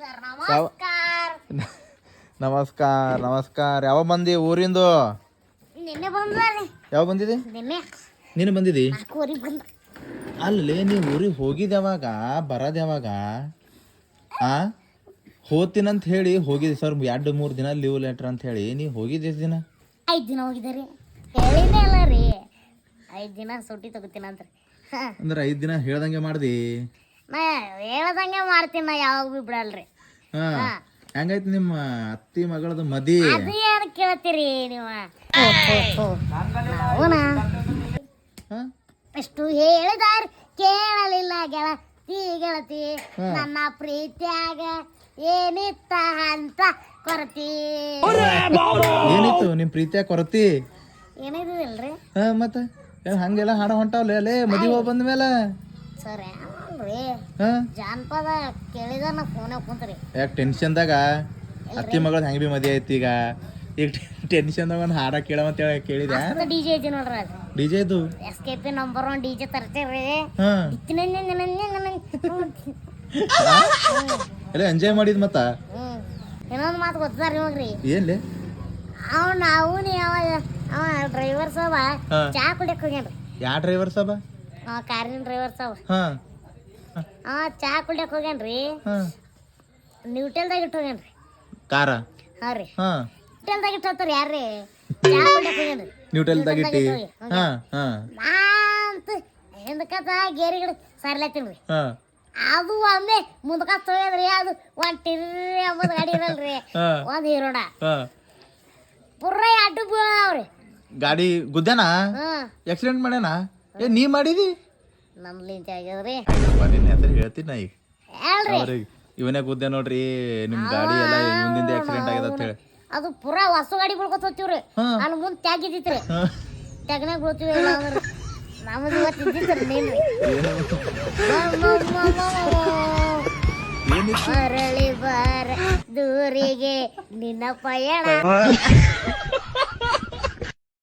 ನಮಸ್ಕಾರ ನಮಸ್ಕಾರ. ಯಾವ ಬಂದಿ ಊರಿಂದು? ನಿನ್ನೆ ಬಂದ್ರಿ. ಯಾವ ಬಂದಿದೆ? ನಿನ್ನೆ ನೀನು ಬಂದಿದಿ? ಊರಿಗೆ ಬಂದ. ಅಲ್ಲಿ ನೀವು ಊರಿಗೆ ಹೋಗಿದ್ ಯಾವಾಗ ಬರೋದು ಯಾವಾಗ? ಹೋಗ್ತೀನಂತ ಹೇಳಿ ಹೋಗಿದ್ದೆ ಸರ್, 2-3 ದಿನ ಲೀವ್ ಲೆಟ್ರ್ ಅಂತ ಹೇಳಿ. ನೀವು ಹೋಗಿದ್ದೆ ಎಷ್ಟು ದಿನ? 5 ದಿನ ಹೋಗಿದ್ದೆ ರೀ. ಹೇಳಿದ್ದೆ ಅಲ್ಲ ರೀ 5 ದಿನ ಸುಟ್ಟಿ ತಗೋತೀನಂತ್ರಿ. ಅಂದ್ರೆ 5 ದಿನ ಹೇಳ್ದಂಗೆ ಮಾಡ್ದಿ? ನಾ ಹೇಳ್ದಂಗೆ ಮಾಡ್ತೀನಿ, ನಾ ಯಾವಾಗ ಭೀ ಬಿಡಲ್ರಿ. ಹೆಂಗಾಯ್ತು ನಿಮ್ಮ ಅತ್ತಿ ಮಗಳದು ಮದಿ? ಅದು ಏನು ಕೇಳ್ತೀರಿ ನೀವು? ಎಷ್ಟು ಹೇಳಿದಾರ ಕೇಳಲಿಲ್ಲ ಗೆಳತಿ ನನ್ನ ಪ್ರೀತಿಯಾಗ ಏನಿತ್ತ ಅಂತ ಕೊರತಿ. ಏನಿತ್ತು ನಿಮ್ ಪ್ರೀತಿಯ ಕೊರತಿ? ಏನಿದಿಲ್ರಿ ಮತ್ತೆ ಹಂಗೆಲ್ಲ ಹಾಡ ಹೊಂಟಾವ್ಲೆ ಅಲ್ಲೇ ಮದಿ ಹೋಗಿ ಬಂದ ಮೇಲೆ? ಸರ್ ಯಾವ್ರಿ ಜಾನಪದ ಕೇಳಿದ ನಾ ಫೋನಾಗ ಕುಂತ್ರಿ. ಯಾಕೆ ಟೆನ್ಷನ್ದಾಗ? ಅತ್ತಿ ಮಗಳ್ ಹೆಂಗ್ ಬಿ ಮದಿ ಐತಿ ಈಗ ಟೆನ್ಷನ್ದಾಗ ಒಂದು ಹಾಡ ಕೇಳವಂತ ಹೇಳಿ ಕೇಳಿದೆ. ಡಿಜೆ ಐತಿ ನೋಡ್ರಿ, ಅದು ಡಿಜೆ ಇದು SKP ನಂಬರ್ 1 ಡಿಜೆ ತರ್ತೀರಿ. ಎಲ್ಲ ಎಂಜಾಯ್ ಮಾಡಿದ್ ಮತ್ತ? ಇನ್ನೊಂದು ಮಾತು ಗೊತ್ತಾರ ಹೋಗ್ರಿ. ಏನ್ಲಿ? ನಾವು ಅವ ಡ್ರೈವರ್ ಸಾಬ ಚಾ ಕುಡಿಯಕ್ ಹೋಗ್ಯಾನ್ರಿ. ಯಾ ಡ್ರೈವರ್ ಸಾಬ? ಕಾರಿನ ಡ್ರೈವರ್ ಸಾಬ ಚಾ ಕುಡಿಯಕ್ ಹೋಗ್ಯಾನ್ರಿ. ನ್ಯೂಟೆಲ್ದಾಗ ಇಟ್ಟು ಹೋಗ್ಯಾನ್ರಿ ಕಾರ. ಹಾ ರೀ, ನ್ಯೂಟೆಲ್ದಾಗ ಇಟ್ಟು ಹೋಗ್ತಾರ ಯಾರ್ರಿ? ಚಾ ಕುಡಿಯಕ್ ಹೋಗ್ಯಾನ್ರಿ. ನ್ಯೂಟೆಲ್ದಾಗ ಇಟ್ಟಿ ಅಂತ ಹಿಂದಕತ್ತ ಗೇರಿ ಗಿಡ ಸರ್ಲತ್ತೀನ್ರಿ. ಅದು ಒಮ್ಮೆ ಮುಂದಕ ತೊಯ್ಯದ್ರಿ. ಅದು ಒಂದ್ ಟಿರ್ರಿ ಅಂಬದ್ ಗಾಡಿ ಇರಲ್ರಿ, ಒಂದ್ ಹೀರೋಣ ಪುರ್ರ ಅಡ್ಡು ಬೀಳವ್ರಿ. ಗಾಡಿ ಗುದ್ದಾನ? ಆಕ್ಸಿಡೆಂಟ್ ಮಾಡ್ಯಾನ? ನೀ ಮಾಡಿದಿ? ನಮ್ಲಿಂತ ಆಗ್ಯದ್ರಿ. ನಿನ್ನ ಹೆಸರು ಹೇಳ್ತೀನಿ ನಾ ಈಗ. ಹೇಳ್ರಿ, ಇವನೇ ಗುದ್ದೆ ನೋಡ್ರಿ, ನಿಮ್ ಗಾಡಿ ಎಲ್ಲ ಮುಂದಿಂದ ಆಕ್ಸಿಡೆಂಟ್ ಆಗ್ಯದ ಅಂತ ಹೇಳಿ. ಅದು ಪುರಾ ಹೊಸ ಗಾಡಿ ಬಿಡ್ಕೊತ ಹೋಗ್ತೀವ್ರಿ. ಅಲ್ಲಿ ಮುಂದೆ ತ್ಯಾಗಿದ್ದಿತ್ರಿ, ತ್ಯಾಗನಾಗ ಬೀಳ್ತೀವಿ. ನಮ್ಮದು ಇವತ್ತು ಇದ್ದಿತ್ರಿ. ನೀನ್ರಿ ಮರಳಿ ಬಾರ ದೂರಿಗೆ ನಿನ್ನ ಪಯಣ.